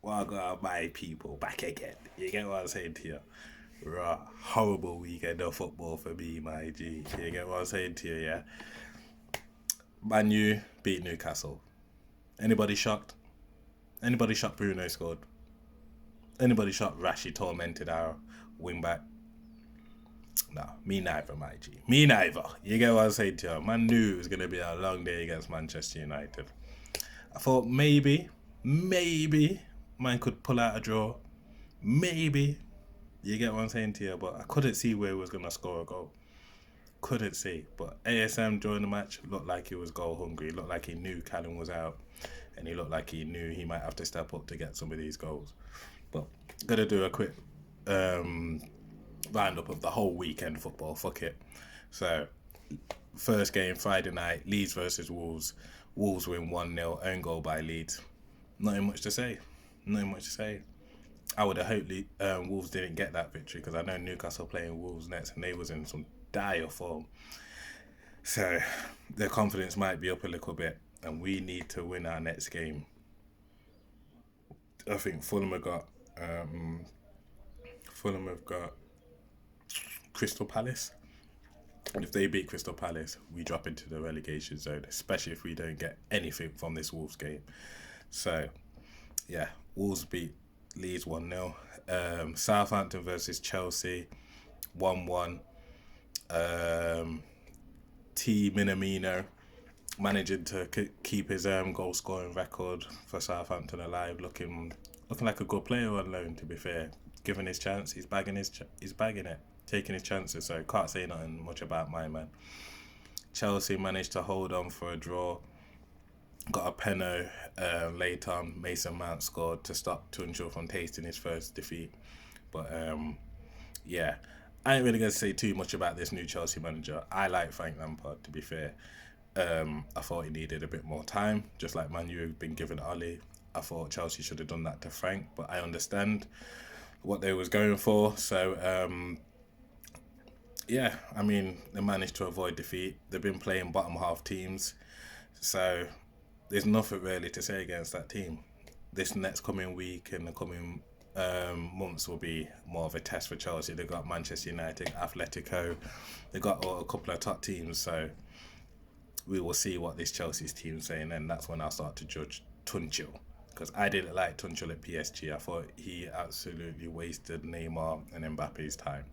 Well, I got my people back again. You get what I'm saying to you? Right. Horrible weekend of football for me, my G. You get what I'm saying to you, yeah? Man U beat Newcastle. Anybody shocked? Anybody shocked Bruno scored? Anybody shocked Rashi tormented our wing back? No, me neither, my G. Me neither. You get what I'm saying to you? Man knew it was going to be a long day against Manchester United. I thought maybe, man could pull out a draw. Maybe. You get what I'm saying to you? But I couldn't see where he was going to score a goal. Couldn't see. But ASM during the match looked like he was goal hungry. He looked like he knew Callum was out. And he looked like he knew he might have to step up to get some of these goals. But gonna do a quick um, roundup of the whole weekend football. Fuck it. So, first game Friday night, Leeds versus Wolves. Wolves win 1-0, own goal by Leeds. Nothing much to say. Nothing much to say. I would have hoped Wolves didn't get that victory because I know Newcastle playing Wolves next and they was in some dire form. So their confidence might be up a little bit and we need to win our next game. I think Fulham have got Crystal Palace. And if they beat Crystal Palace, we drop into the relegation zone, especially if we don't get anything from this Wolves game. So, yeah, Wolves beat Leeds 1-0. Southampton versus Chelsea 1-1. T Minamino managing to keep his goal scoring record for Southampton alive, looking like a good player on loan. To be fair, given his chance, he's bagging it, taking his chances. So can't say nothing much about my man. Chelsea managed to hold on for a draw. Got a penno late on. Mason Mount scored to stop Tunchel from tasting his first defeat. But yeah, I ain't really gonna say too much about this new Chelsea manager. I like Frank Lampard, to be fair. I thought he needed a bit more time, just like Man U have been given Ollie. I thought Chelsea should have done that to Frank, but I understand what they was going for. So yeah, I mean they managed to avoid defeat. They've been playing bottom half teams, so there's nothing really to say against that team. This next coming week and the coming months will be more of a test for Chelsea. They got Manchester United, Atletico, they got a couple of top teams, so we will see what this Chelsea's team's saying, and that's when I'll start to judge Tunchel. Because I didn't like Tunchel at PSG. I thought he absolutely wasted Neymar and Mbappe's time.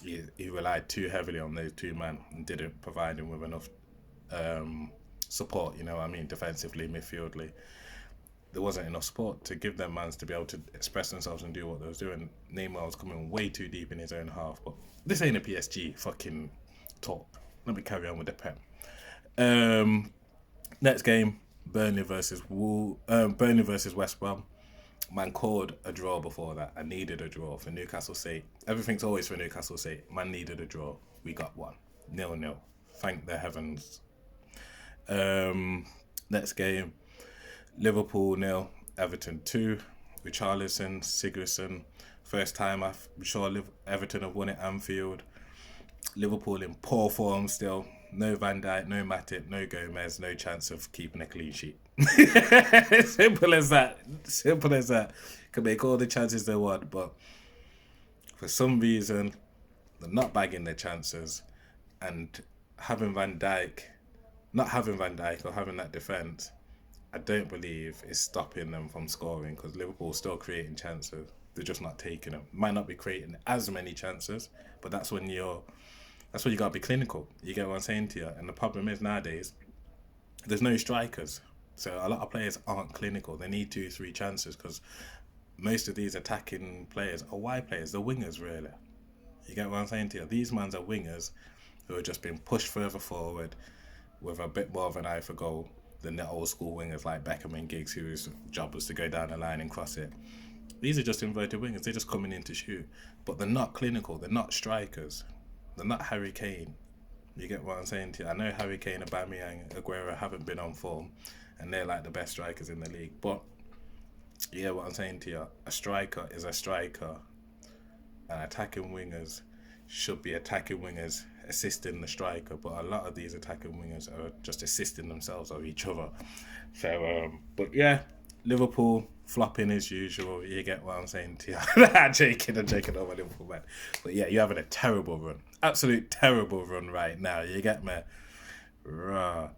He relied too heavily on those two men and didn't provide him with enough support, you know what I mean, defensively, midfieldly. There wasn't enough support to give them mans to be able to express themselves and do what they was doing. Neymar was coming way too deep in his own half, but this ain't a PSG fucking talk. Let me carry on with the pep. Next game, Burnley versus West Brom. Man called a draw before that. I needed a draw for Newcastle's sake. Everything's always for Newcastle's sake. Man needed a draw. We got one. 0-0. Thank the heavens. Next game, Liverpool 0, Everton 2. Richarlison, Sigurdsson. First time I'm sure Everton have won at Anfield. Liverpool in poor form still. No Van Dijk, no Matip, no Gomez, no chance of keeping a clean sheet. Simple as that. Simple as that. Can make all the chances they want, but for some reason, they're not bagging their chances. And not having Van Dijk or having that defence, I don't believe is stopping them from scoring because Liverpool's still creating chances. They're just not taking them. Might not be creating as many chances, but that's when you gotta be clinical. You get what I'm saying to you? And the problem is nowadays, there's no strikers. So a lot of players aren't clinical. They need 2, 3 chances because most of these attacking players are wide players. They're wingers, really. You get what I'm saying to you? These mans are wingers who are just being pushed further forward with a bit more of an eye for goal than the old school wingers like Beckham and Giggs, whose job was to go down the line and cross it. These are just inverted wingers. They're just coming in to shoot. But they're not clinical. They're not strikers. They're not Harry Kane. You get what I'm saying to you? I know Harry Kane, Aubameyang, Aguero haven't been on form, and they're like the best strikers in the league. But you get what I'm saying to you? A striker is a striker, and attacking wingers should be attacking wingers assisting the striker. But a lot of these attacking wingers are just assisting themselves or each other. So, but yeah, Liverpool flopping as usual. You get what I'm saying to you? I'm joking over Liverpool, man. But yeah, you're having a terrible run. Absolute terrible run right now. You get me? Rah.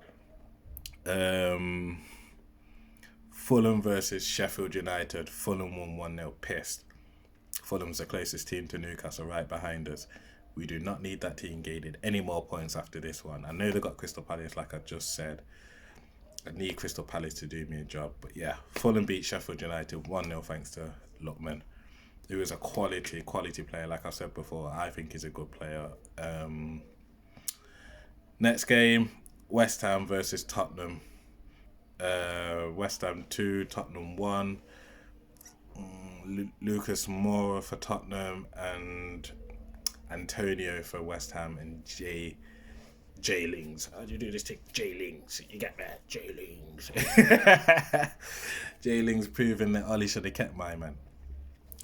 Fulham versus Sheffield United. Fulham won 1-0. Pissed. Fulham's the closest team to Newcastle, right behind us. We do not need that team gaining any more points after this one. I know they got Crystal Palace, like I just said. I need Crystal Palace to do me a job. But yeah, Fulham beat Sheffield United 1-0 thanks to Lookman, who is a quality player. Like I said before, I think he's a good player. Next game, West Ham versus Tottenham. West Ham 2, Tottenham 1. Lucas Moura for Tottenham and Antonio for West Ham, and J-Lings. How do you do this thing? J-Lings. You get that? J-Lings. J-Lings proving that Ollie should have kept my man.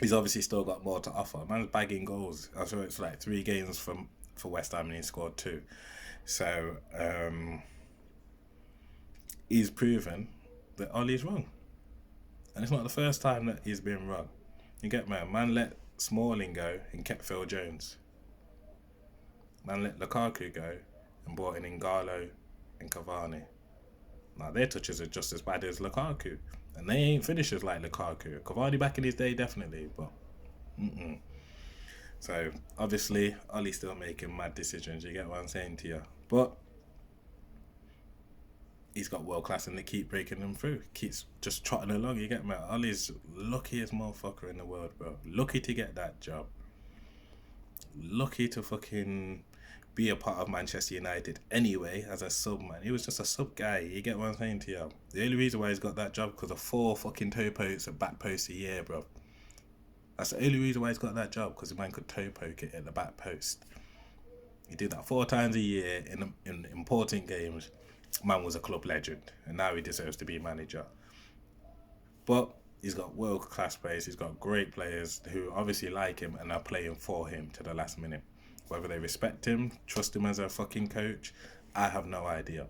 He's obviously still got more to offer. Man's bagging goals. I saw it's like 3 games for West Ham and he scored 2. So he's proven that Ollie's wrong. And it's not the first time that he's been wrong. You get me? Man let Smalling go and kept Phil Jones. Man let Lukaku go and brought in N'Golo and Cavani. Now their touches are just as bad as Lukaku. And they ain't finishers like Lukaku. Cavani back in his day, definitely, but So obviously Ollie's still making mad decisions, you get what I'm saying to you. But he's got world class and they keep breaking them through. Keeps just trotting along, you get me? Ollie's luckiest motherfucker in the world, bro. Lucky to get that job. Lucky to fucking be a part of Manchester United anyway as a sub, man. He was just a sub guy, you get what I'm saying to you? The only reason why he's got that job because of 4 fucking toe pokes and back posts a year, bro. That's the only reason why he's got that job, because the man could toe poke it at the back post. He did that 4 times a year in important games. Man was a club legend, and now he deserves to be manager. But he's got world-class players. He's got great players who obviously like him and are playing for him to the last minute. Whether they respect him, trust him as a fucking coach, I have no idea.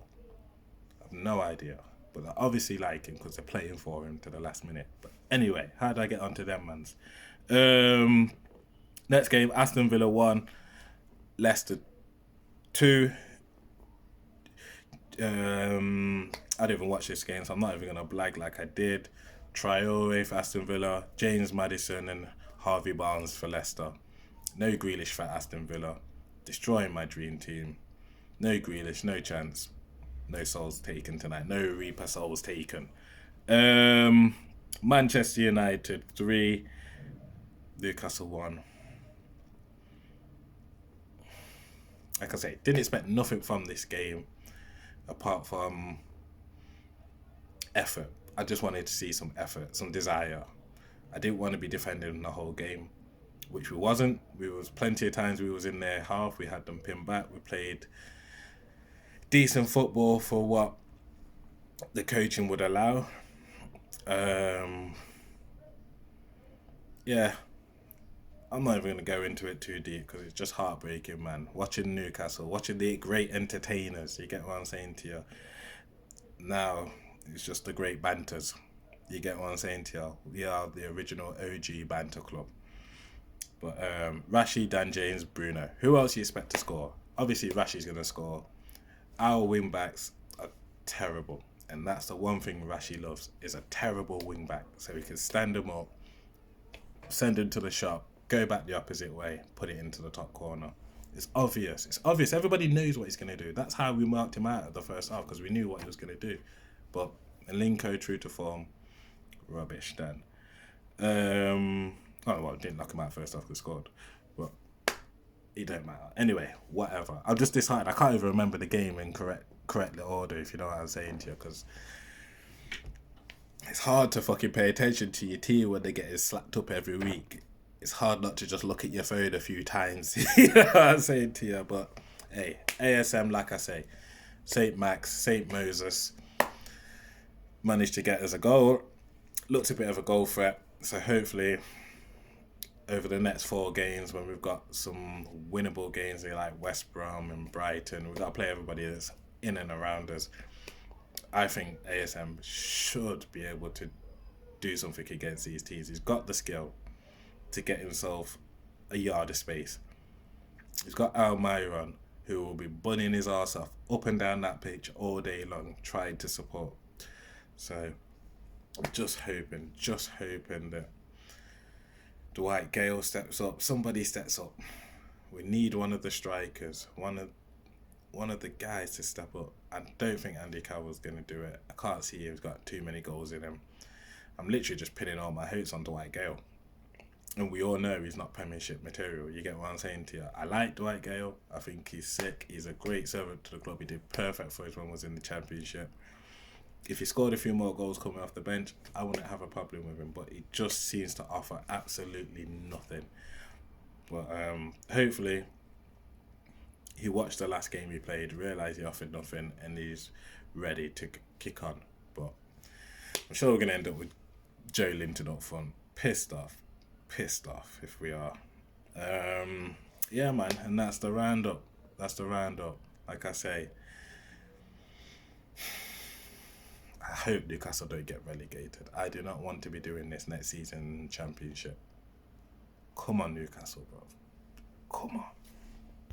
But they obviously like him because they're playing for him to the last minute. But anyway, how do I get onto them, mans? Next game, Aston Villa 1, Leicester 2. I didn't even watch this game, so I'm not even going to blag like I did. Traore for Aston Villa, James Maddison and Harvey Barnes for Leicester. No Grealish for Aston Villa. Destroying my dream team. No Grealish, no chance. No souls taken tonight. No Reaper souls taken. Manchester United 3, Newcastle 1. Like I say, didn't expect nothing from this game apart from effort. I just wanted to see some effort, some desire. I didn't want to be defending the whole game, which we wasn't. We was plenty of times we was in their half. We had them pinned back. We played decent football for what the coaching would allow. Yeah, I'm not even going to go into it too deep because it's just heartbreaking, man. Watching Newcastle, watching the great entertainers, you get what I'm saying to you? Now, it's just the great banters. You get what I'm saying to you? We are the original OG banter club. But Rashid, Dan James, Bruno. Who else you expect to score? Obviously, Rashid's going to score. Our wing backs are terrible. And that's the one thing Rashid loves, is a terrible wing back. So he can stand them up, send them to the shop, go back the opposite way, put it into the top corner. It's obvious. Everybody knows what he's going to do. That's how we marked him out at the first half, because we knew what he was going to do. But Linko, true to form, rubbish then. Didn't knock him out first half, because scored. But it don't matter. Anyway, whatever. I've just decided I can't even remember the game in correct order, if you know what I'm saying to you, because it's hard to fucking pay attention to your team when they get slapped up every week. It's hard not to just look at your phone a few times. You know what I'm saying to you? But hey, ASM, like I say, St. Max, St. Moses managed to get us a goal. Looked a bit of a goal threat. So hopefully over the next 4 games, when we've got some winnable games like West Brom and Brighton, we've got to play everybody that's in and around us. I think ASM should be able to do something against these teams. He's got the skill to get himself a yard of space. He's got Almiron, who will be bunning his ass off up and down that pitch all day long, trying to support. So, just hoping that Dwight Gale steps up. Somebody steps up. We need one of the strikers, one of the guys to step up. I don't think Andy Carroll's going to do it. I can't see him. He's got too many goals in him. I'm literally just pinning all my hopes on Dwight Gale. And we all know he's not Premiership material. You get what I'm saying to you? I like Dwight Gale. I think he's sick. He's a great servant to the club. He did perfect for us when he was in the Championship. If he scored a few more goals coming off the bench, I wouldn't have a problem with him. But he just seems to offer absolutely nothing. But hopefully, he watched the last game he played, realised he offered nothing, and he's ready to kick on. But I'm sure we're going to end up with Joe Linton up front. Pissed off if we are. Yeah, man, and that's the roundup. Like I say, I hope Newcastle don't get relegated. I do not want to be doing this next season Championship. Come on, Newcastle, bro. Come on.